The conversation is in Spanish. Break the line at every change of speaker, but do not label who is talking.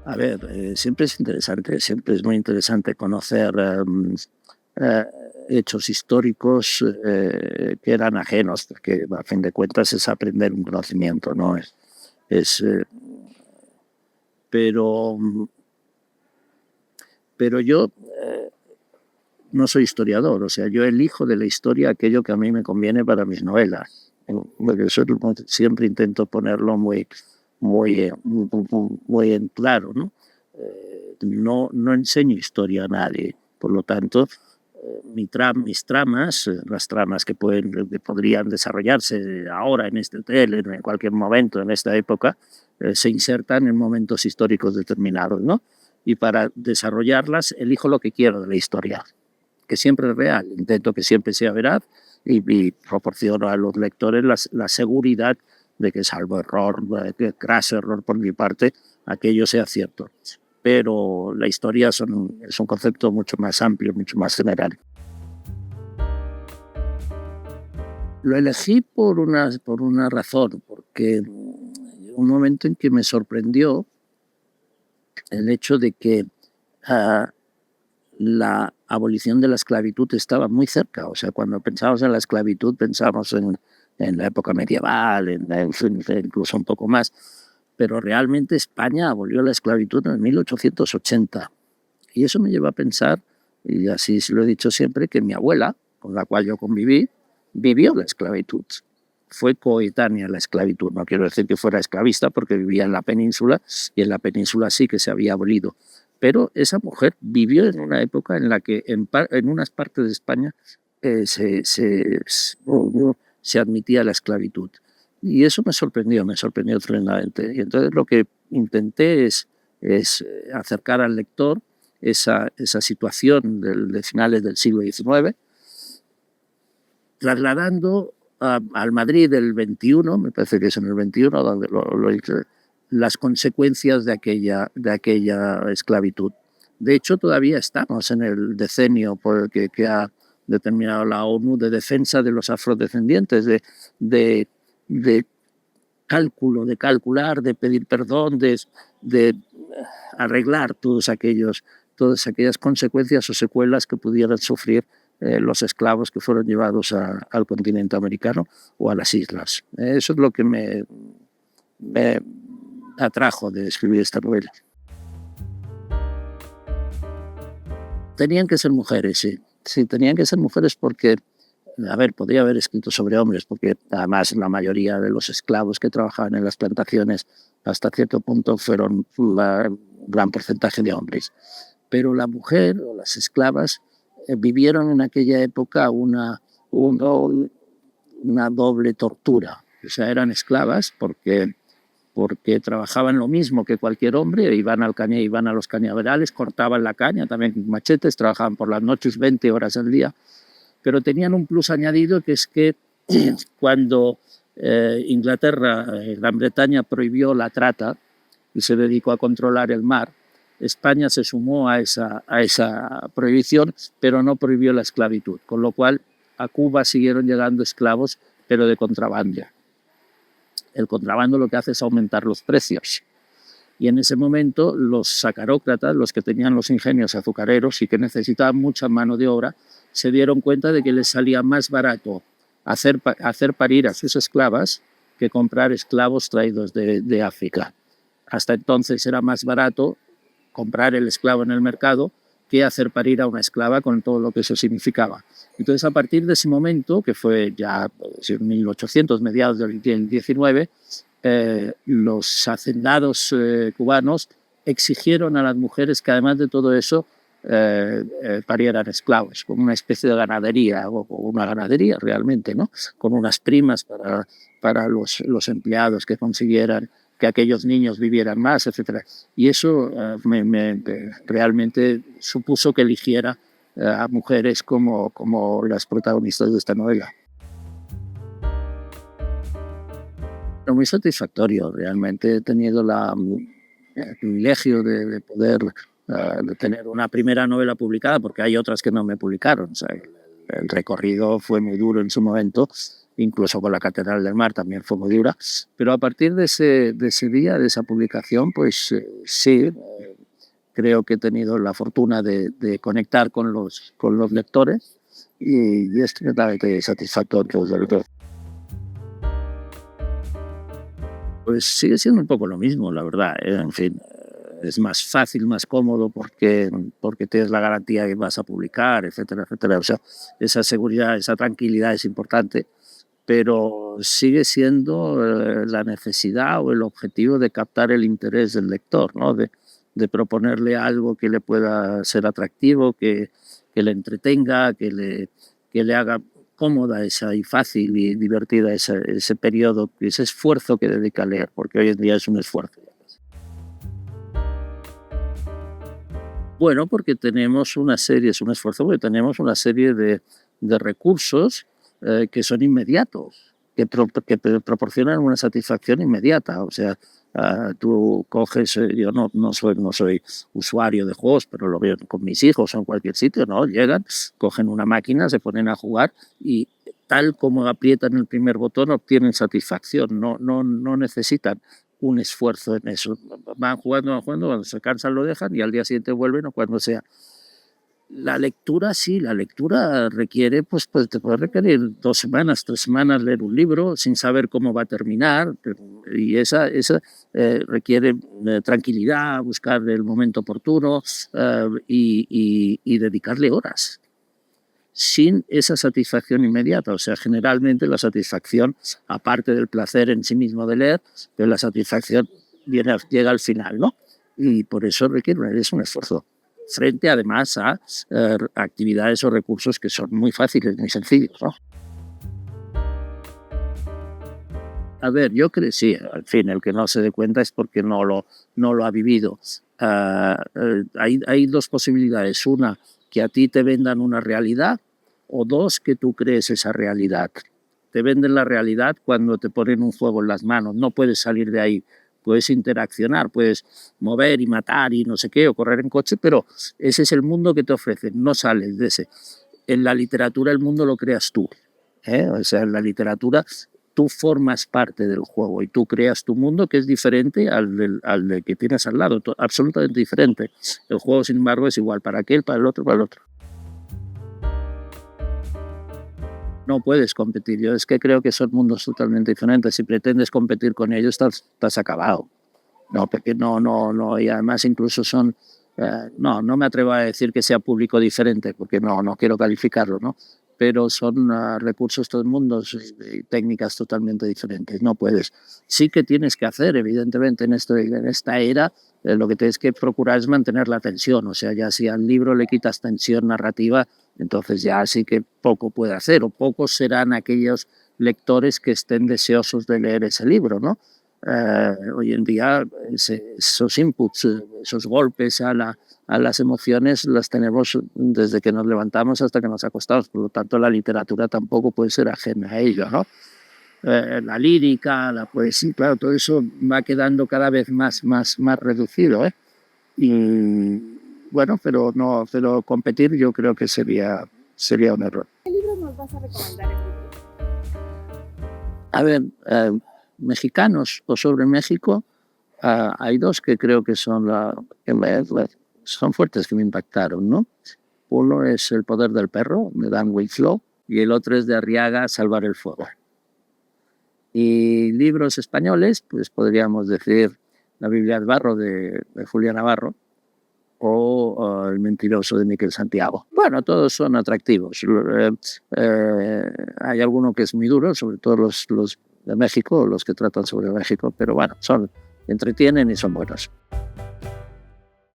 A ver, siempre es muy interesante conocer eh, hechos históricos que eran ajenos, porque a fin de cuentas es aprender un conocimiento, ¿no? Es, eh, pero, pero yo no soy historiador, o sea, yo elijo de la historia aquello que a mí me conviene para mis novelas. Porque eso siempre intento ponerlo muy en claro, ¿no? No enseño historia a nadie, por lo tanto, mis tramas, las tramas que podrían desarrollarse ahora en este hotel, en cualquier momento, en esta época, se insertan en momentos históricos determinados, ¿no? Y para desarrollarlas elijo lo que quiero de la historia, que siempre es real, intento que siempre sea veraz y proporciono a los lectores la seguridad de que, salvo error, craso error por mi parte, aquello sea cierto. Pero la historia es un concepto mucho más amplio, mucho más general. Lo elegí por una razón, porque un momento en que me sorprendió el hecho de que la abolición de la esclavitud estaba muy cerca. O sea, cuando pensamos en la esclavitud, pensamos en la época medieval, incluso un poco más. Pero realmente España abolió la esclavitud en 1880. Y eso me lleva a pensar, y así se lo he dicho siempre, que mi abuela, con la cual yo conviví, vivió la esclavitud. Fue coetánea a la esclavitud. No quiero decir que fuera esclavista porque vivía en la península y en la península sí que se había abolido. Pero esa mujer vivió en una época en la que en unas partes de España se admitía la esclavitud. Y eso me sorprendió tremendamente. Y entonces lo que intenté es acercar al lector esa situación de finales del siglo XIX, trasladando al Madrid del 21, me parece que es en el 21, donde lo hice, las consecuencias de aquella esclavitud. De hecho, todavía estamos en el decenio que ha determinado la ONU de defensa de los afrodescendientes, de cálculo, de calcular, de pedir perdón, de arreglar todas aquellas consecuencias o secuelas que pudieran sufrir los esclavos que fueron llevados al continente americano o a las islas. Eso es lo que me atrajo de escribir esta novela. Tenían que ser mujeres, sí. Sí, tenían que ser mujeres porque, a ver, podría haber escrito sobre hombres, porque además la mayoría de los esclavos que trabajaban en las plantaciones hasta cierto punto fueron un gran porcentaje de hombres. Pero la mujer o las esclavas vivieron en aquella época una doble tortura. O sea, eran esclavas porque trabajaban lo mismo que cualquier hombre, iban a los cañaverales, cortaban la caña también con machetes, trabajaban por las noches 20 horas al día, pero tenían un plus añadido, que es que cuando Inglaterra, Gran Bretaña, prohibió la trata y se dedicó a controlar el mar, España se sumó a esa prohibición, pero no prohibió la esclavitud, con lo cual a Cuba siguieron llegando esclavos, pero de contrabando. El contrabando lo que hace es aumentar los precios. Y en ese momento los sacarócratas, los que tenían los ingenios azucareros y que necesitaban mucha mano de obra, se dieron cuenta de que les salía más barato hacer parir a sus esclavas que comprar esclavos traídos de África. Hasta entonces era más barato comprar el esclavo en el mercado que hacer parir a una esclava con todo lo que eso significaba. Entonces, a partir de ese momento, que fue ya en 1800, mediados del 19, los hacendados cubanos exigieron a las mujeres que, además de todo eso, parieran esclavos, como una especie de ganadería, o una ganadería realmente, ¿no? Con unas primas para los empleados que consiguieran que aquellos niños vivieran más, etc. Y eso realmente supuso que eligiera a mujeres como las protagonistas de esta novela. Muy satisfactorio, realmente he tenido el privilegio de poder de tener una primera novela publicada, porque hay otras que no me publicaron. O sea, el recorrido fue muy duro en su momento incluso con la Catedral del Mar también fue muy dura, pero a partir de ese día, de esa publicación, pues sí, creo que he tenido la fortuna de conectar con los lectores y es totalmente satisfactorio. Pues sigue siendo un poco lo mismo, la verdad. En fin, es más fácil, más cómodo porque tienes la garantía que vas a publicar, etcétera, etcétera. O sea, esa seguridad, esa tranquilidad es importante, pero sigue siendo la necesidad o el objetivo de captar el interés del lector, ¿no? De proponerle algo que le pueda ser atractivo, que le entretenga, que le haga cómoda esa y fácil y divertida ese periodo, ese esfuerzo que dedica a leer, porque hoy en día es un esfuerzo. Bueno, porque tenemos una serie, es un esfuerzo, porque tenemos una serie de recursos que son inmediatos, que te proporcionan una satisfacción inmediata. O sea, tú coges, yo no soy usuario de juegos, pero lo veo con mis hijos o en cualquier sitio, ¿no? Llegan, cogen una máquina, se ponen a jugar y tal como aprietan el primer botón obtienen satisfacción, no necesitan un esfuerzo en eso. Van jugando, cuando se cansan lo dejan y al día siguiente vuelven o cuando sea. La lectura sí, la lectura requiere, pues te puede requerir 2 semanas, 3 semanas leer un libro sin saber cómo va a terminar y esa requiere tranquilidad, buscar el momento oportuno y dedicarle horas sin esa satisfacción inmediata. O sea, generalmente la satisfacción, aparte del placer en sí mismo de leer, pero la satisfacción llega al final, ¿no? Y por eso es un esfuerzo frente además a actividades o recursos que son muy fáciles, muy sencillos, ¿no? A ver, yo creo sí, al fin, el que no se dé cuenta es porque no lo ha vivido. Hay 2 posibilidades. Una, que a ti te vendan una realidad, o 2, que tú crees esa realidad. Te venden la realidad cuando te ponen un juego en las manos, no puedes salir de ahí. Puedes interaccionar, puedes mover y matar y no sé qué, o correr en coche, pero ese es el mundo que te ofrecen, no sales de ese. En la literatura el mundo lo creas tú. O sea, en la literatura tú formas parte del juego y tú creas tu mundo que es diferente al del que tienes al lado, absolutamente diferente. El juego, sin embargo, es igual para aquel, para el otro, para el otro. No puedes competir. Yo es que creo que son mundos totalmente diferentes. Si pretendes competir con ellos, estás acabado. No, porque no, y además incluso son, no me atrevo a decir que sea público diferente, porque no quiero calificarlo, ¿no? Pero son recursos todo el mundo y técnicas totalmente diferentes, no puedes. Sí que tienes que hacer, evidentemente, en esta era, lo que tienes que procurar es mantener la tensión, o sea, ya si al libro le quitas tensión narrativa, entonces ya sí que poco puede hacer, o pocos serán aquellos lectores que estén deseosos de leer ese libro, ¿no? Hoy en día esos inputs, esos golpes a las emociones las tenemos desde que nos levantamos hasta que nos acostamos, por lo tanto la literatura tampoco puede ser ajena a ello, ¿no? La lírica, la poesía, claro, todo eso va quedando cada vez más reducido, ¿eh? Y bueno, pero competir yo creo que sería un error.
¿Qué libros nos vas a recomendar en YouTube?
A ver, mexicanos o sobre México, hay 2 que creo que son fuertes, que me impactaron, ¿no? Uno es El poder del perro, de Dan Winslow, y el otro es de Arriaga, Salvar el fuego. Y libros españoles, pues podríamos decir La Biblia de Barro, de Julián Navarro, o El mentiroso, de Miquel Santiago. Bueno, todos son atractivos. Hay alguno que es muy duro, sobre todo los de México, los que tratan sobre México, pero bueno, entretienen y son buenos.